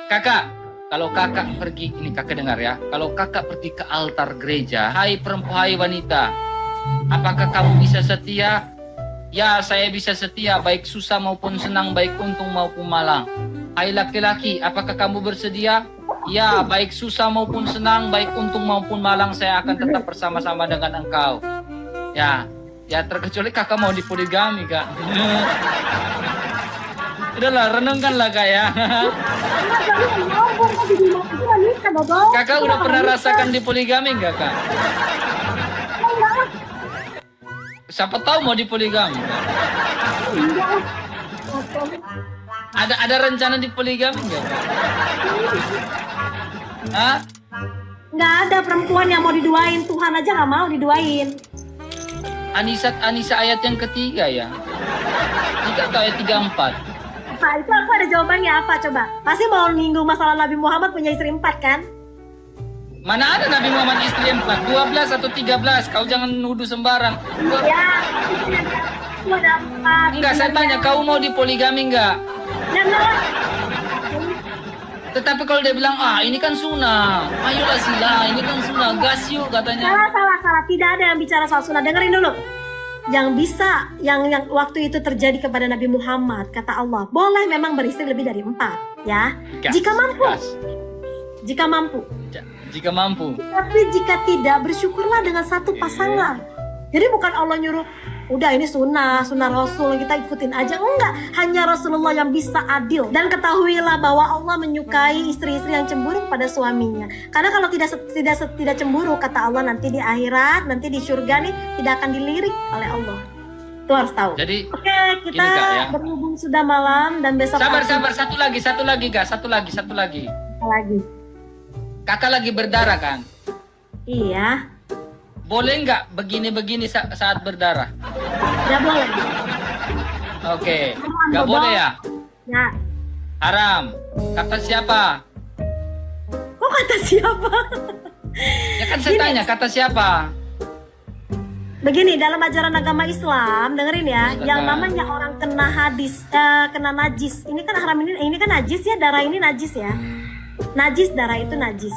Kakak, kalau kakak pergi, ini kakak dengar ya. Kalau kakak pergi ke altar gereja, hai perempuan, hai wanita, apakah kamu bisa setia? Ya, saya bisa setia, baik susah maupun senang, baik untung maupun malang. Hai laki-laki, apakah kamu bersedia? Ya, baik susah maupun senang, baik untung maupun malang, saya akan tetap bersama-sama dengan engkau. Ya, ya terkecuali kakak mau dipoligami, Kak. Udahlah, renungkanlah, Kak ya. Kakak udah pernah rasakan dipoligami nggak, Kak? Siapa tahu mau dipoligami. Ada rencana dipoligami nggak, Kak? Hah? Nggak ada perempuan yang mau diduain, Tuhan aja nggak mau diduain. Anisa ayat yang ketiga ya. 3 atau ayat 34? Nah, itu aku ada jawabannya apa coba? Pasti mau nyinggung masalah Nabi Muhammad punya istri 4 kan? Mana ada Nabi Muhammad istri 4? 12 atau 13? Kau jangan nuduh sembarang. Ya, itu ada 4. Enggak, saya tanya, kau mau dipoligami enggak? Jangan. Tetapi kalau dia bilang, ini kan sunnah, ayolah sila, ini kan sunnah, gas yuk katanya. Salah. Tidak ada yang bicara soal sunnah. Dengerin dulu. Yang bisa, yang waktu itu terjadi kepada Nabi Muhammad, kata Allah, boleh memang beristri lebih dari 4, ya. Gas, jika mampu. gas. Jika mampu. Jika mampu. Tapi jika tidak, bersyukurlah dengan satu pasangan. Jadi bukan Allah nyuruh, udah ini sunnah Rasul, kita ikutin aja. Enggak, hanya Rasulullah yang bisa adil. Dan ketahuilah bahwa Allah menyukai istri-istri yang cemburu pada suaminya. Karena kalau tidak cemburu, kata Allah, nanti di akhirat, nanti di surga nih, tidak akan dilirik oleh Allah. Itu harus tahu. Jadi, oke, kita gini, Kak, ya. berhubung sudah malam dan besok Sabar, satu lagi, Kak, satu lagi. lagi. Kakak lagi berdarah kan? Iya. Boleh nggak begini-begini saat berdarah? Nggak boleh. Oke, nggak boleh ya? Ya. Haram. Kata siapa? Kok kata siapa? Ya kan saya tanya, kata siapa? Begini, dalam ajaran agama Islam, dengerin ya, Silakan. yang namanya orang kena najis. Ini kan haram, ini kan najis ya, darah ini najis ya. Najis, darah itu najis.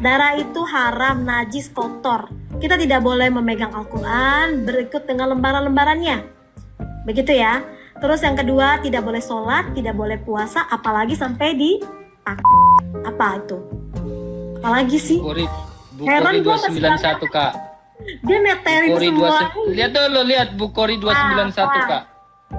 Darah itu haram, najis, kotor. Kita tidak boleh memegang Al-Quran berikut dengan lembaran-lembarannya. Begitu ya. Terus yang kedua, tidak boleh sholat, tidak boleh puasa, apalagi sampai di apa itu? Apalagi sih? Bukhari 291, Kak. Dia neterin Bukhari semua. Lihat dulu, lihat Bukhari 291, Kak.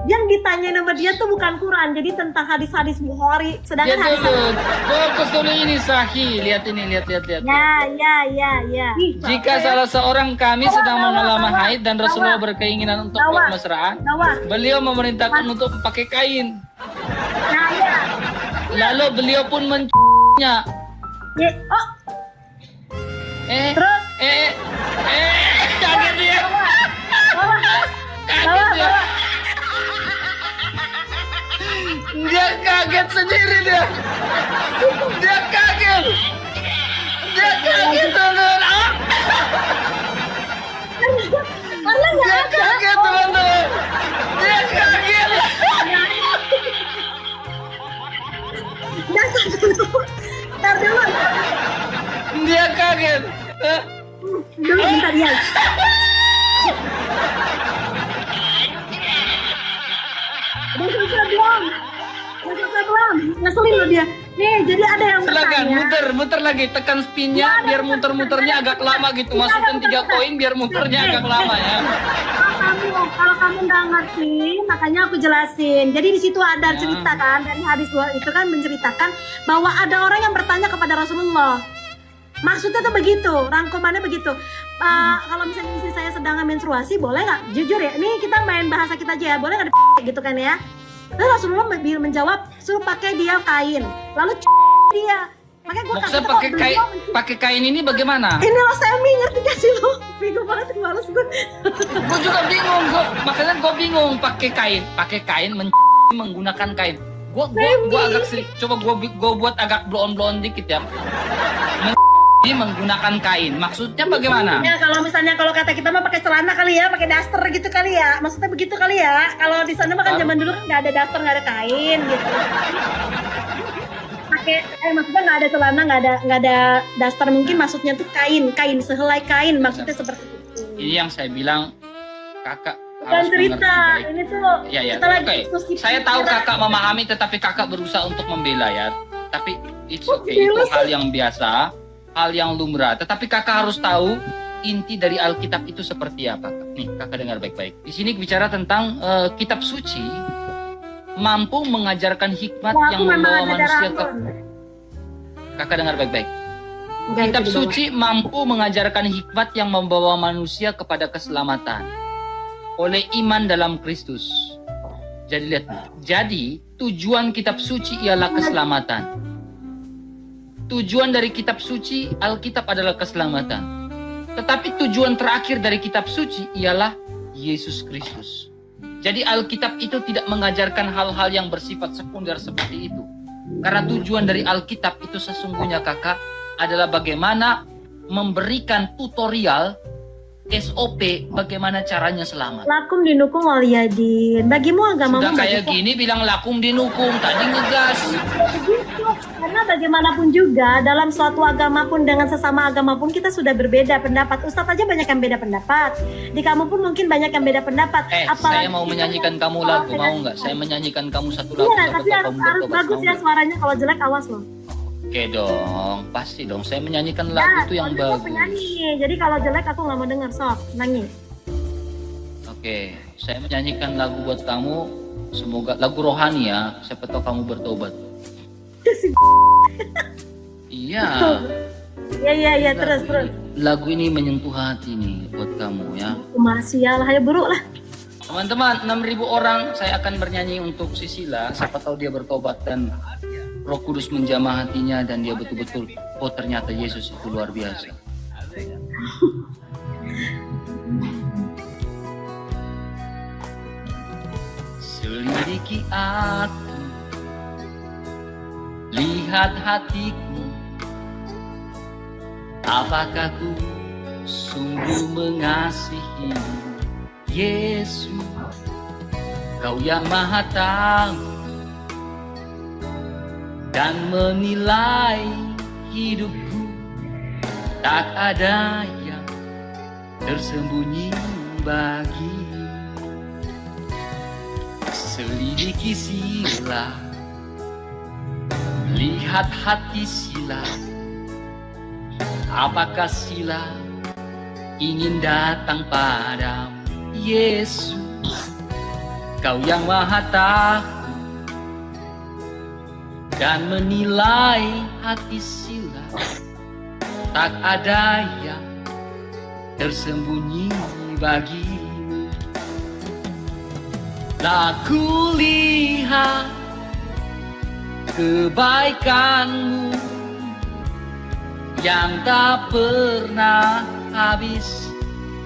Yang ditanyain sama dia tuh bukan Quran, jadi tentang hadis-hadis Bukhari. Sedangkan Lihat hadis dulu, fokus dulu ini sahih. Lihat ini, lihat. Ya. Jika salah seorang kami sedang mengalami haid dan Rasulullah berkeinginan untuk bermesraan, beliau memerintahkan untuk pakai kain. Nah, ya. Lalu beliau pun menciumnya. Oh, Terus? Kaget dia. Kaget dia. Dia kaget sendiri dia. Dia kaget teman-teman. Dia kaget teman-teman. Dia kaget. Ntar dulu. Dia kaget. Dulu bentar ya. Udah selesai belum? Ngeselin loh dia. Nih, jadi ada yang Silakan bertanya. muter lagi, tekan spinnya biar muter-muternya agak lama gitu. Masukkan 3 koin biar muternya agak lama ya. Kalau kamu nggak ngerti, makanya aku jelasin. Jadi di situ ada cerita kan, dari hadis itu kan menceritakan bahwa ada orang yang bertanya kepada Rasulullah. Maksudnya tuh begitu, rangkumannya begitu. Kalau misalnya istri saya sedang menstruasi, boleh nggak? Jujur ya, ini kita main bahasa kita aja ya, boleh nggak gitu kan ya? Lalu Rasulullah menjawab, suruh pakai dia kain. Lalu dia, makanya gue Maksudnya pakai kain ini bagaimana? ini lo Semi, ngerti gak sih lo? Bingung banget, males gue. Gue juga bingung, makanya gue bingung pakai kain menggunakan kain. Gue agak coba gue buat agak bloon dikit ya. Menggunakan kain, maksudnya bagaimana? Ya kalau kata kita mah pakai celana kali ya, pakai daster gitu kali ya, maksudnya begitu kali ya. Kalau di sana mah kan zaman dulu kan nggak ada daster, nggak ada kain gitu. pakai maksudnya nggak ada celana, nggak ada daster, mungkin maksudnya tuh kain sehelai kain, maksudnya seperti itu. Ini yang saya bilang, kakak Bukan harus cerita, mengerti baik. ini tuh Ya, kita lagi oke. diskusi Saya tahu pikiran. kakak memahami, tetapi kakak berusaha untuk membela ya. Tapi it's Oh, okay, itu bela hal yang biasa, hal yang lumrah. Tetapi kakak harus tahu inti dari Alkitab itu seperti apa. Kak. Nih, kakak dengar baik-baik. Di sini bicara tentang kitab suci mampu mengajarkan hikmat Wah, yang aku memang membawa ada manusia darah ke. Kakak dengar baik-baik. Enggak, Kitab itu di bawah. suci mampu mengajarkan hikmat yang membawa manusia kepada keselamatan oleh iman dalam Kristus. Jadi lihat, jadi tujuan kitab suci ialah keselamatan. Tujuan dari kitab suci Alkitab adalah keselamatan. Tetapi tujuan terakhir dari kitab suci ialah Yesus Kristus. Jadi Alkitab itu tidak mengajarkan hal-hal yang bersifat sekunder seperti itu. Karena tujuan dari Alkitab itu sesungguhnya kakak adalah bagaimana memberikan tutorial SOP bagaimana caranya selamat. Lakum dinukung waliyadin. Bagimu agamamu Sudah kayak bagiku. gini bilang lakum dinukung, tadi ngegas. Begitu. Karena bagaimanapun juga dalam suatu agama pun dengan sesama agama pun kita sudah berbeda pendapat. Ustadz aja banyak yang beda pendapat. Di kamu pun mungkin banyak yang beda pendapat. Saya mau menyanyikan kamu lagu, mau nggak? Saya menyanyikan kamu satu lagu. Iya, satu tapi harus kamu bertobat, bagus mau ya nggak? suaranya. Kalau jelek awas loh. Oke dong, pasti dong. Saya menyanyikan Ya, lagu itu yang soalnya aku bagus. penyanyi. Jadi kalau jelek aku nggak mau denger, sok nangis. Oke, saya menyanyikan lagu buat kamu. Semoga lagu rohani ya. Siapa tahu kamu bertobat. Iya. Iya, terus. Lagu ini menyentuh hati nih buat kamu ya. Masih ya lah, ya buruk lah. Teman-teman, 6.000 orang saya akan bernyanyi untuk Sisila. Siapa tahu dia bertobat dan Roh Kudus menjamah hatinya dan dia betul-betul, oh ternyata Yesus itu luar biasa. Selidiki aku, lihat hatiku, apakah ku sungguh mengasihi Yesus, Kau yang Maha Tahu dan menilai hidupku, tak ada yang tersembunyi bagimu. Selidiki sila, lihat hati sila, apakah sila ingin datang padamu Yesus, Kau yang Maha Tahu dan menilai hati sila, tak ada yang tersembunyi bagimu. Aku lihat kebaikanmu yang tak pernah habis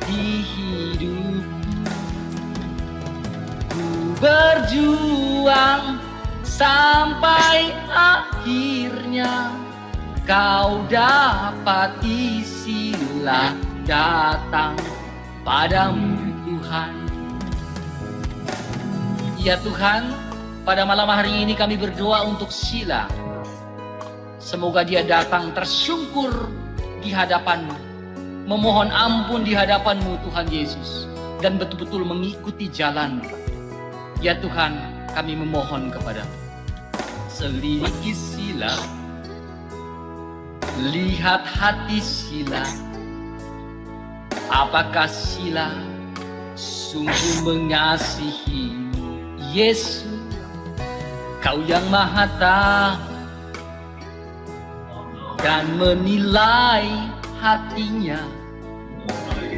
di hidupku. Ku berjuang sampai akhirnya Kau dapati, sila datang padamu Tuhan. Ya Tuhan, pada malam hari ini kami berdoa untuk Sila. Semoga dia datang tersungkur di hadapan-Mu, memohon ampun di hadapan-Mu Tuhan Yesus, dan betul-betul mengikuti jalan. Ya Tuhan, kami memohon kepada-Mu. Selidiki Sila, lihat hati Sila, apakah Sila sungguh mengasihi Yesus, Kau yang Maha Tahu dan menilai hatinya,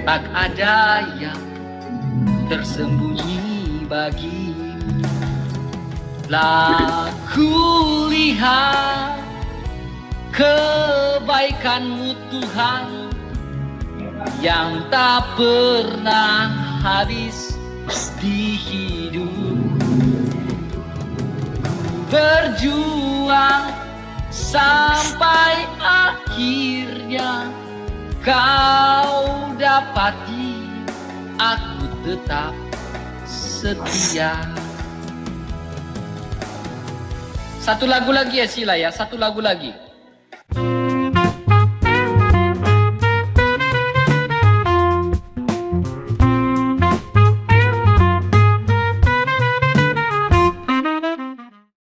tak ada yang tersembunyi bagimu. Lah ku lihat kebaikan-Mu Tuhan yang tak pernah habis di hidupku. Berjuang sampai akhirnya Kau dapati, aku tetap setia. Satu lagu lagi ya Sila ya, satu lagu lagi.